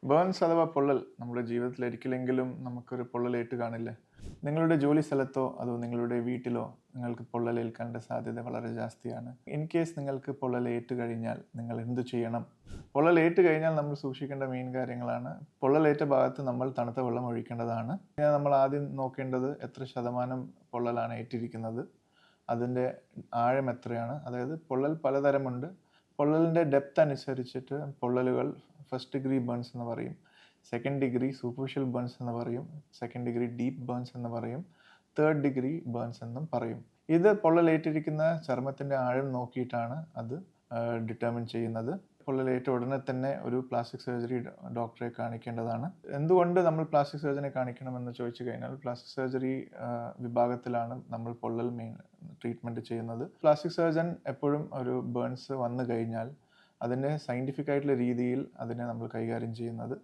Burns അഥവാ പൊള്ളൽ നമ്മുടെ ജീവിതത്തിൽ ഒരിക്കലെങ്കിലും നമുക്കൊരു പൊള്ളലേറ്റ് കാണില്ലേ? നിങ്ങളുടെ ജോലി സ്ഥലത്തോ അതോ നിങ്ങളുടെ വീട്ടിലോ നിങ്ങൾക്ക് പൊള്ളലേൽക്കേണ്ട സാധ്യത വളരെ ജാസ്തിയാണ്. ഇൻ കേസ് നിങ്ങൾക്ക് പൊള്ളലേറ്റ് കഴിഞ്ഞാൽ നിങ്ങൾ എന്തു ചെയ്യണം? പൊള്ളലേറ്റ് കഴിഞ്ഞാൽ നമ്മൾ സൂക്ഷിക്കേണ്ട മെയിൻ കാര്യങ്ങളാണ്. പൊള്ളലേറ്റ ഭാഗത്ത് നമ്മൾ തണുത്ത വെള്ളം ഒഴിക്കേണ്ടതാണ്. നമ്മൾ ആദ്യം നോക്കേണ്ടത് എത്ര ശതമാനം പൊള്ളലാണ് ഏറ്റിരിക്കുന്നത്, അതിൻ്റെ ആഴം എത്രയാണ്. അതായത് പൊള്ളൽ പലതരമുണ്ട്. പൊള്ളലിൻ്റെ ഡെപ്ത് അനുസരിച്ചിട്ട് പൊള്ളലുകൾ ഫസ്റ്റ് ഡിഗ്രി ബേൺസ് എന്ന് പറയും, സെക്കൻഡ് ഡിഗ്രി സൂപ്പർഫിഷ്യൽ ബേൺസ് എന്ന് പറയും, സെക്കൻഡ് ഡിഗ്രി ഡീപ്പ് ബേൺസ് എന്ന് പറയും, തേർഡ് ഡിഗ്രി ബേൺസ് എന്നും പറയും. ഇത് പൊള്ളലേറ്റിരിക്കുന്ന ചർമ്മത്തിൻ്റെ ആഴം നോക്കിയിട്ടാണ് അത് ഡിറ്റർമിൻ ചെയ്യുന്നത്. പൊള്ളലേറ്റ ഉടനെ തന്നെ ഒരു പ്ലാസ്റ്റിക് സർജറി ഡോക്ടറെ കാണിക്കേണ്ടതാണ്. എന്തുകൊണ്ട് നമ്മൾ പ്ലാസ്റ്റിക് സർജനെ കാണിക്കണമെന്ന് ചോദിച്ചു കഴിഞ്ഞാൽ, പ്ലാസ്റ്റിക് സർജറി വിഭാഗത്തിലാണ് നമ്മൾ പൊള്ളൽ ട്രീറ്റ്മെൻറ്റ് ചെയ്യുന്നത്. പ്ലാസ്റ്റിക് സർജൻ എപ്പോഴും ഒരു ബേൺസ് വന്നു കഴിഞ്ഞാൽ അതിൻ്റെ സയൻറ്റിഫിക് ആയിട്ടുള്ള രീതിയിൽ അതിനെ നമ്മൾ കൈകാര്യം ചെയ്യുന്നത്.